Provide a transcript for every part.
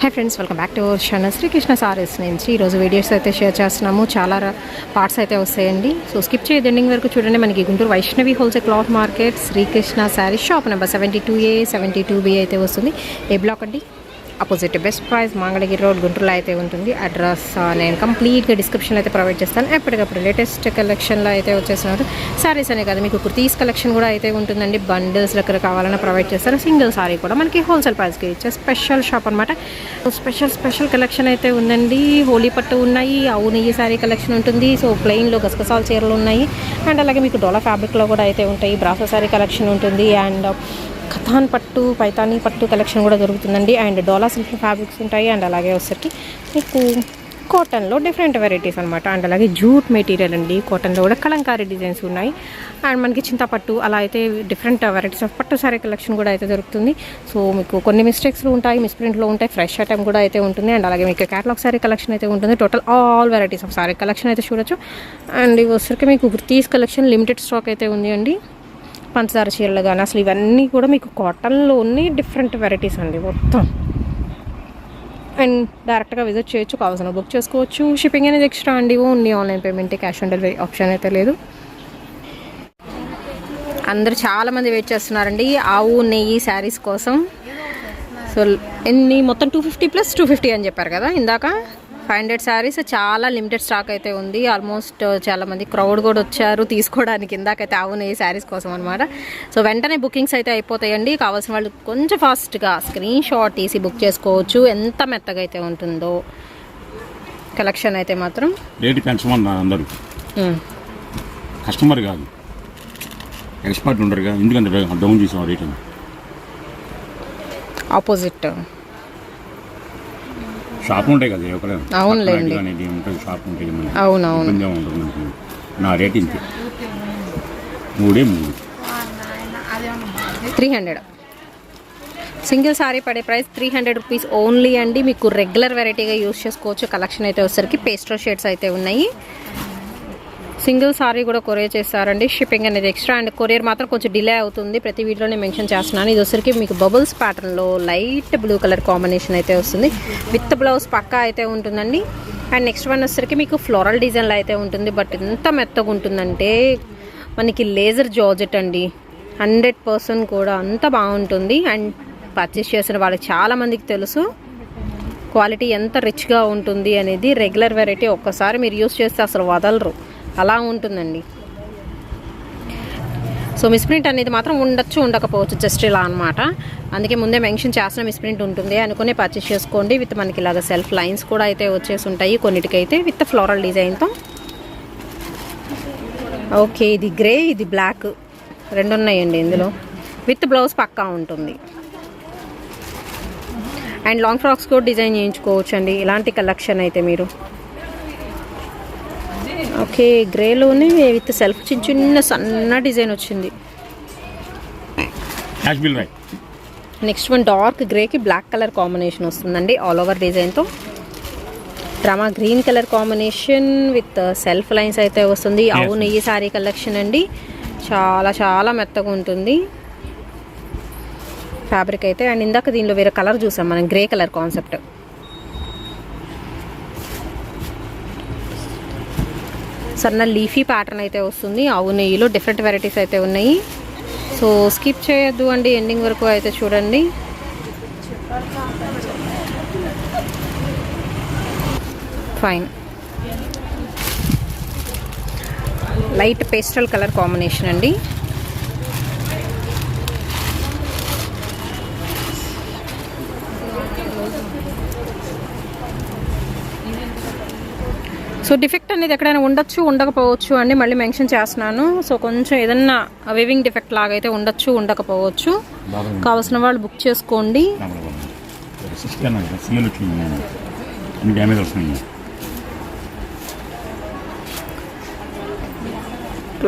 Hi friends, welcome back to our channel Sri Krishna sarees నుంచి. ఈరోజు videos అయితే షేర్ చేస్తున్నాము. చాలా పార్ట్స్ అయితే వస్తాయండి. సో స్కిప్ చేయదు, ఎండింగ్ వరకు చూడండి. మనకి Guntur Vaishnavi wholesale cloth market Sri Krishna sarees shop number 72A 72B అయితే వస్తుంది. ఏ బ్లాక్ అండి, opposite best price Mangalagiri road గుంటూరులో అయితే ఉంటుంది. అడ్రస్ నేను కంప్లీట్గా డిస్క్రిప్షన్లో అయితే ప్రొవైడ్ చేస్తాను. ఎప్పటికప్పుడు లేటెస్ట్ కలెక్షన్లో అయితే వచ్చేసినారు. సారీస్ అనే కాదు, మీకు కుర్తీస్ కలెక్షన్ కూడా అయితే ఉంటుందండి. బండిల్స్ దగ్గర కావాలన్నా ప్రొవైడ్ చేస్తారు. సింగిల్ సారీ కూడా మనకి హోల్సేల్ ప్రైస్కి ఇచ్చే స్పెషల్ షాప్ అనమాట. స్పెషల్ కలెక్షన్ అయితే ఉందండి. హోలీ పట్టు ఉన్నాయి, ఆవు నెయ్యి సారీ కలెక్షన్ ఉంటుంది. సో ప్లెయిన్లో గసగసాల చీరలు ఉన్నాయి. అండ్ అలాగే మీకు డోలా ఫ్యాబ్రిక్లో కూడా అయితే ఉంటాయి. బ్రాసో సారీ కలెక్షన్ ఉంటుంది. అండ్ కథాన్ పట్టు, పైతానీ పట్టు కలెక్షన్ కూడా దొరుకుతుందండి. అండ్ డోలా సిల్క్ ఫ్యాబ్రిక్స్ ఉంటాయి. అండ్ అలాగే వచ్చేసరికి మీకు కాటన్లో డిఫరెంట్ వెరైటీస్ అనమాట. అండ్ అలాగే జూట్ మెటీరియల్ అండి. కాటన్లో కూడా కలంకారీ డిజైన్స్ ఉన్నాయి. అండ్ మనకి చింతపట్టు అలా అయితే డిఫరెంట్ వెరైటీస్ ఆఫ్ పట్టు సారీ కలెక్షన్ కూడా అయితే దొరుకుతుంది. సో మీకు కొన్ని మిస్టేక్స్లో ఉంటాయి, మిస్ప్రింట్లో ఉంటాయి, ఫ్రెష్ ఐటమ్ కూడా అయితే ఉంటుంది. అండ్ అలాగే మీకు క్యాటలాగ్ సారీ కలెక్షన్ అయితే ఉంటుంది. Total all varieties of sorry collection అయితే చూడొచ్చు. అండ్ ఇవి వచ్చరికి మీకు కుర్తీస్ కలెక్షన్ లిమిటెడ్ స్టాక్ అయితే ఉంది అండి. పంచదార చీరలు కానీ అసలు ఇవన్నీ కూడా మీకు కాటన్లోని డిఫరెంట్ వెరైటీస్ అండి మొత్తం. అండ్ డైరెక్ట్గా విజిట్ చేయొచ్చు, కావాల్సిన బుక్ చేసుకోవచ్చు. షిప్పింగ్ అనేది ఎక్స్ట్రా అండి. Only online payment, cash on delivery option అయితే లేదు. అందరూ చాలామంది వెయిట్ చేస్తున్నారండి ఆవు నెయ్యి శారీస్ కోసం. సో ఎన్ని మొత్తం 250 + 250 అని చెప్పారు కదా ఇందాక. 500 శారీస్, చాలా లిమిటెడ్ స్టాక్ అయితే ఉంది. ఆల్మోస్ట్ చాలామంది క్రౌడ్ కూడా వచ్చారు తీసుకోవడానికి ఇందాకైతే ఆవు నెయ్యి శారీస్ కోసం అనమాట. సో వెంటనే బుకింగ్స్ అయితే అయిపోతాయండి. కావాల్సిన వాళ్ళు కొంచెం ఫాస్ట్గా స్క్రీన్ షాట్ తీసి బుక్ చేసుకోవచ్చు. ఎంత మెత్తగా అయితే ఉంటుందో కలెక్షన్ అయితే మాత్రం. రేటు పెంచమన్నారు అందరూ, కస్టమర్ కాదు, ఎక్స్పర్ట్ ఉండరుగా. ఎందుకంటే డౌన్ చేసాం రేట్ ఆపోజిట్ షాప్ ఉంటాయి కదా. అవునులేండి, షాప్ ఉంటాయి. అవునవును. నా రేట్ ఇంతే, 3 300. సింగిల్ సారీ పడే ప్రైస్ 300 రూపీస్ ఓన్లీ అండి. మీకు రెగ్యులర్ వెరైటీగా యూస్ చేసుకోవచ్చు. కలెక్షన్ అయితే వచ్చేసరికి పేస్టల్ షేడ్స్ అయితే ఉన్నాయి. సింగిల్ సారీ కూడా కొరియర్ చేస్తారండి. షిప్పింగ్ అనేది ఎక్స్ట్రా. అండ్ కొరియర్ మాత్రం కొంచెం డిలే అవుతుంది. ప్రతి వీడియోనే మెన్షన్ చేస్తున్నాను. ఇది వచ్చరికి మీకు బబుల్స్ ప్యాటర్న్లో లైట్ బ్లూ కలర్ కాంబినేషన్ అయితే వస్తుంది. విత్ బ్లౌజ్ పక్కా అయితే ఉంటుందండి. అండ్ నెక్స్ట్ వన్ వచ్చరికి మీకు ఫ్లోరల్ డిజైన్లో అయితే ఉంటుంది. బట్ ఎంత మెత్తగా ఉంటుందంటే మనకి లేజర్ జార్జెట్ అండి. 100% కూడా అంత బాగుంటుంది. అండ్ పర్చేస్ చేసిన వాళ్ళకి చాలామందికి తెలుసు క్వాలిటీ ఎంత రిచ్గా ఉంటుంది అనేది. రెగ్యులర్ వెరైటీ ఒక్కసారి మీరు యూస్ చేస్తే అసలు వదలరు, అలా ఉంటుందండి. సో మిస్ప్రింట్ అనేది మాత్రం ఉండొచ్చు, ఉండకపోవచ్చు, జస్ట్ ఇలా అనమాట. అందుకే ముందే మెన్షన్ చేసిన మిస్ప్రింట్ ఉంటుంది అనుకునే పర్చేస్ చేసుకోండి. విత్ మనకి ఇలాగ సెల్ఫ్ లైన్స్ కూడా అయితే వచ్చేసి ఉంటాయి కొన్నిటికైతే విత్ ఫ్లోరల్ డిజైన్తో. ఓకే, ఇది గ్రే, ఇది బ్లాక్, 2 ఉన్నాయండి ఇందులో. విత్ బ్లౌజ్ పక్కా ఉంటుంది. అండ్ లాంగ్ ఫ్రాక్స్ కూడా డిజైన్ చేయించుకోవచ్చు అండి ఇలాంటి కలెక్షన్ అయితే మీరు. ఓకే, గ్రేలోనే విత్ సెల్ఫ్ చిన్న సన్న డిజైన్ వచ్చింది. నెక్స్ట్ వన్ డార్క్ గ్రేకి బ్లాక్ కలర్ కాంబినేషన్ వస్తుందండి ఆల్ ఓవర్ డిజైన్తో. డ్రామా green colour combination with self lines అయితే వస్తుంది. ఆవు నెయ్యి సారీ కలెక్షన్ అండి. చాలా చాలా మెత్తగా ఉంటుంది ఫ్యాబ్రిక్ అయితే. అండ్ ఇందాక దీనిలో వేరే కలర్ చూసాం మనం, గ్రే కలర్ కాన్సెప్ట్. సన్న లీఫీ ప్యాటర్న్ అయితే వస్తుంది. ఆవు నెయ్యిలో డిఫరెంట్ వెరైటీస్ అయితే ఉన్నాయి. సో స్కిప్ చేయొద్దు అండి, ఎండింగ్ వరకు అయితే చూడండి. Fine light pastel colour combination అండి. సో డిఫెక్ట్ అనేది ఎక్కడైనా ఉండొచ్చు, ఉండకపోవచ్చు అండి. మళ్ళీ మెన్షన్ చేస్తున్నాను. సో కొంచెం ఏదన్నా వేవింగ్ డిఫెక్ట్ లాగా అయితే ఉండొచ్చు, ఉండకపోవచ్చు. కావాల్సిన వాళ్ళు బుక్ చేసుకోండి.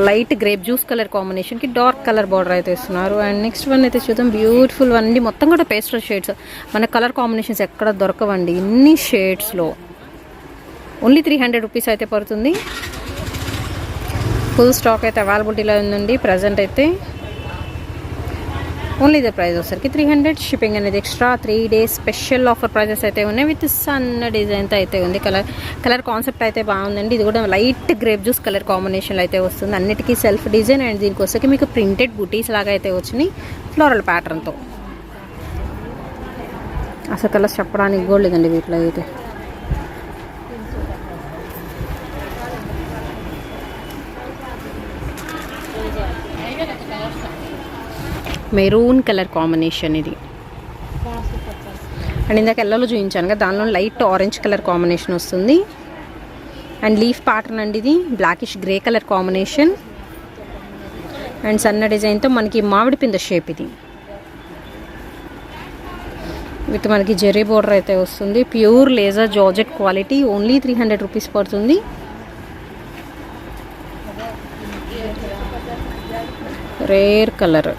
లైట్ గ్రేప్ జ్యూస్ కలర్ కాంబినేషన్కి డార్క్ కలర్ బార్డర్ అయితే ఇస్తున్నారు. అండ్ నెక్స్ట్ వన్ అయితే చూద్దాం. బ్యూటిఫుల్ వన్ అండి. మొత్తం కూడా పేస్టల్ షేడ్స్. మన కలర్ కాంబినేషన్స్ ఎక్కడ దొరకవండి ఇన్ని షేడ్స్లో. ఓన్లీ 300 రూపీస్ అయితే పడుతుంది. ఫుల్ స్టాక్ అయితే అవైలబిలిటీలో ఉందండి ప్రజెంట్ అయితే. ఓన్లీ ఇదే ప్రైస్ వచ్చరికి 300. షిప్పింగ్ అనేది extra. 3 days special offer prices అయితే ఉన్నాయి. విత్ సన్న డిజైన్తో అయితే ఉంది. కలర్ కాన్సెప్ట్ అయితే బాగుందండి. ఇది కూడా లైట్ గ్రేప్ జ్యూస్ కలర్ కాంబినేషన్లో అయితే వస్తుంది. అన్నిటికీ సెల్ఫ్ డిజైన్ అండ్ దీనికి వచ్చరికి మీకు ప్రింటెడ్ బుటీస్ లాగా అయితే వచ్చినాయి ఫ్లోరల్ ప్యాటర్న్తో. అసలు కలర్స్ చెప్పడానికి కూడా లేదండి వీటిలో అయితే. మెరూన్ కలర్ కాంబినేషన్ ఇది. అండ్ ఇందాక ఎల్లలో చూపించాను కదా, దానిలో లైట్ ఆరెంజ్ కలర్ కాంబినేషన్ వస్తుంది. అండ్ లీఫ్ ప్యాటర్న్ అండి ఇది. Blackish grey colour combination and సన్న డిజైన్తో మనకి మామిడి పింద షేప్ ఇది. విత్ మనకి జెరీ బోర్డర్ అయితే వస్తుంది. Pure laser georgette quality. Only 300 rupees పడుతుంది. Rare colour.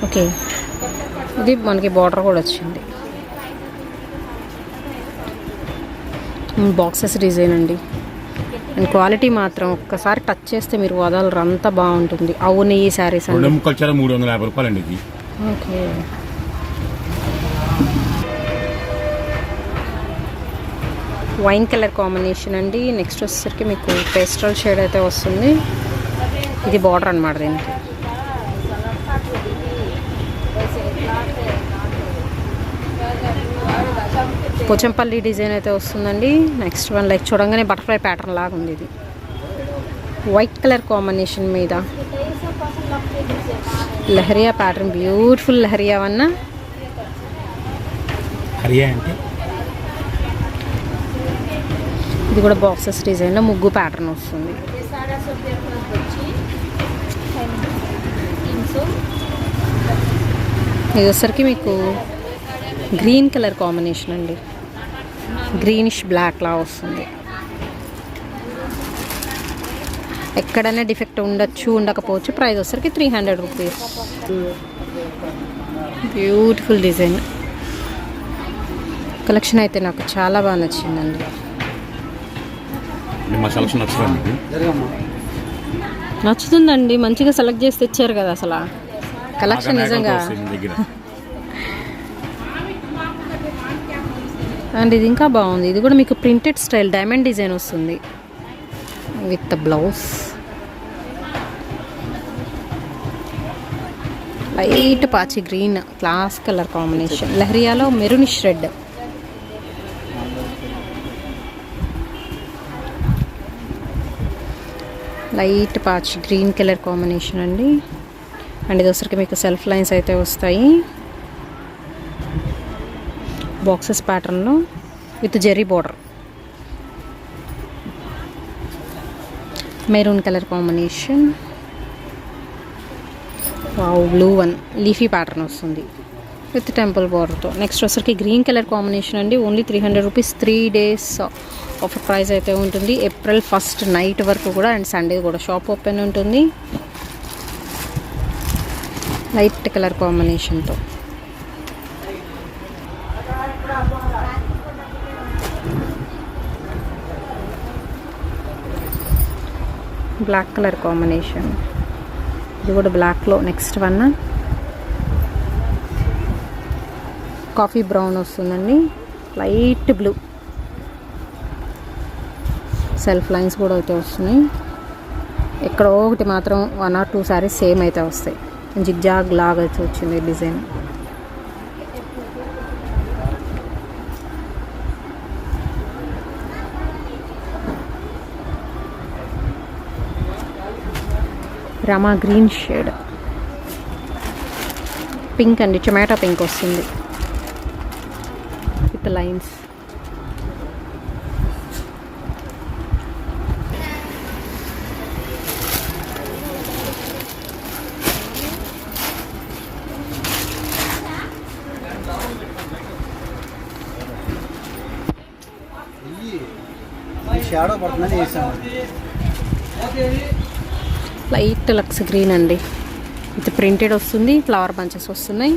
ఓకే, ఇది మనకి బార్డర్ కూడా వచ్చింది. బాక్సెస్ డిజైన్ అండి. అండ్ క్వాలిటీ మాత్రం ఒక్కసారి టచ్ చేస్తే మీరు వదలరు, అంత బాగుంటుంది. అవును, ఈ శారీస్ అండి 350 రూపాయలండి ఇది. ఓకే, వైన్ కలర్ కాంబినేషన్ అండి. నెక్స్ట్ వచ్చేసరికి మీకు పేస్టల్ షేడ్ అయితే వస్తుంది. ఇది బార్డర్ అనమాట దీనికి. పోచంపల్లి డిజైన్ అయితే వస్తుందండి. నెక్స్ట్ వన్ లైక్ చూడంగానే బటర్ఫ్లై ప్యాటర్న్ లాగా ఉంది. ఇది వైట్ కలర్ కాంబినేషన్ మీద లహరియా ప్యాటర్న్. బ్యూటిఫుల్ లహరియా వన్న. ఇది కూడా బాక్సెస్ డిజైన్లో ముగ్గు ప్యాటర్న్ వస్తుంది. ఇది వచ్చరికి మీకు గ్రీన్ కలర్ కాంబినేషన్ అండి. గ్రీనిష్ బ్లాక్ లా వస్తుంది. ఎక్కడైనా డిఫెక్ట్ ఉండొచ్చు, ఉండకపోవచ్చు. ప్రైస్ వచ్చరికి 300 రూపీస్. Beautiful design. కలెక్షన్ అయితే నాకు చాలా బాగా నచ్చిందండి. నచ్చుతుందండి, మంచిగా సెలెక్ట్ చేసి తెచ్చారు కదా. అసలు కలెక్షన్ నిజంగా. అండ్ ఇది ఇంకా బాగుంది. ఇది కూడా మీకు ప్రింటెడ్ స్టైల్ డైమండ్ డిజైన్ వస్తుంది విత్ బ్లౌజ్. లైట్ పాచి గ్రీన్ క్లాస్ కలర్ కాంబినేషన్. లహరియాలో మెరూనిష్ రెడ్. లైట్ పాచి గ్రీన్ కలర్ కాంబినేషన్ అండి. అండ్ ఇది వచ్చరికి మీకు సెల్ఫ్ లైన్స్ అయితే వస్తాయి. బాక్సెస్ ప్యాటర్న్లో with zari border. Maroon colour combination. Wow, blue one leafy pattern వస్తుంది విత్ టెంపుల్ బోర్డర్తో. నెక్స్ట్ వచ్చరికి గ్రీన్ కలర్ కాంబినేషన్ అండి. Only 300 rupees. 3 days offer price అయితే ఉంటుంది. April 1st నైట్ వరకు కూడా అండ్ సండే కూడా షాప్ ఓపెన్ ఉంటుంది. లైట్ కలర్ కాంబినేషన్తో. Black colour combination. ఇది కూడా బ్లాక్లో నెక్స్ట్ వన్ కాఫీ బ్రౌన్ వస్తుందండి. Light blue. సెల్ఫ్ లైన్స్ కూడా అయితే వస్తున్నాయి. ఎక్కడో ఒకటి మాత్రం 1 or 2 సారీస్ సేమ్ అయితే వస్తాయి. జిగ్జాగ్ లాగా అయితే వచ్చింది design. Rama green shade. Pink అండి, టొమాటో పింక్ వస్తుంది విత్ లైన్స్. షాడో పడుతుందని వేసాము. లైట్ లక్స్ గ్రీన్ అండి. ఇది ప్రింటెడ్ వస్తుంది. ఫ్లవర్ బంచెస్ వస్తున్నాయి.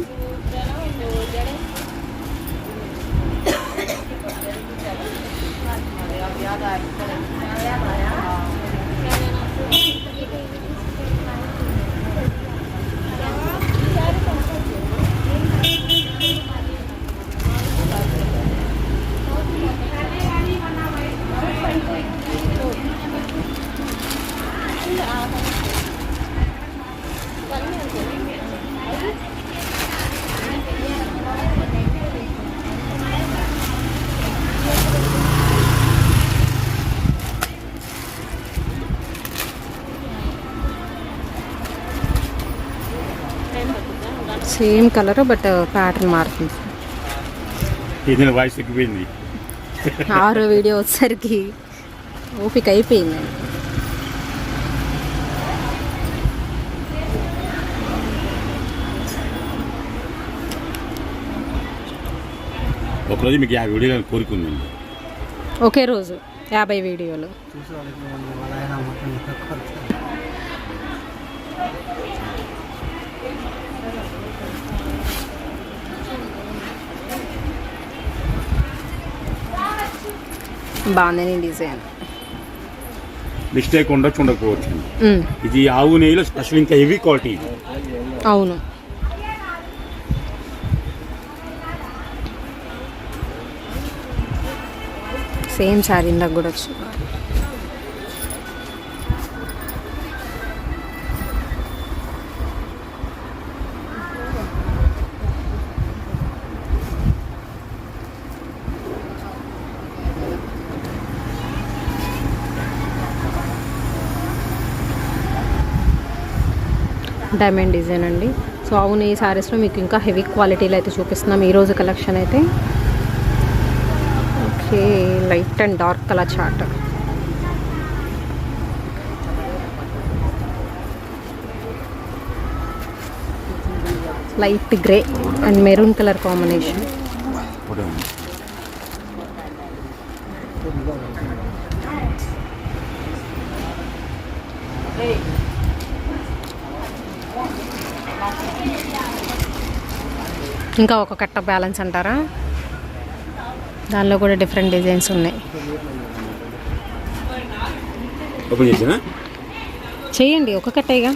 సేమ్ కలర్ బట్ ప్యాటర్న్ మారుతుంది. ఏదైనా వాయిస్ ఎక్కిపోయింది. 6వ వీడియో వచ్చేసరికి ఓపిక అయిపోయిందండి. ఒకరోజు మీకు 50 వీడియోలు కోరుకుందండి. ఒకే రోజు 50 వీడియోలు. బాగుంది డిజైన్. మిస్టేక్ ఉండొచ్చు, ఉండకపోవచ్చు. ఇది ఆవు నెయ్యిలో స్పెషల్, ఇంకా హెవీ క్వాలిటీ. అవును. సేమ్ శారీ ఇందాక కూడా వచ్చింది. డైమండ్ డిజైన్ అండి. సో అవును, ఈ శారీస్లో మీకు ఇంకా హెవీ క్వాలిటీలో అయితే చూపిస్తున్నాం ఈరోజు కలెక్షన్ అయితే. Okay, light and dark colour chart. Light grey and maroon colour combination. ఇంకా ఒక కట్ట బ్యాలెన్స్ అంటారా? దానిలో కూడా డిఫరెంట్ డిజైన్స్ ఉన్నాయి. ఓపెన్ చేసినా చేయండి, ఒక కట్టేగా.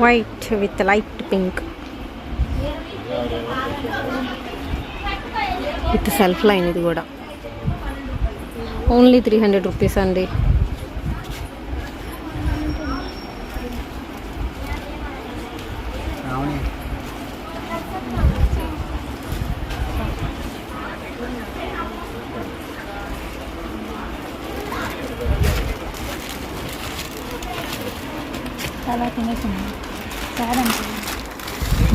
White with light pink with self line. ఇది కూడా ఓన్లీ 300 రూపీస్ అండి.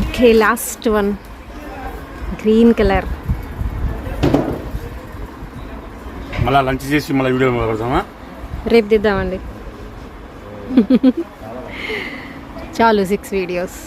Okay, last one green colour. మళ్ళీ లంచ్ చేసి మళ్ళీ వీడియో పెడతామా? రేపు దిద్దామండి. చాలు 6 వీడియోస్.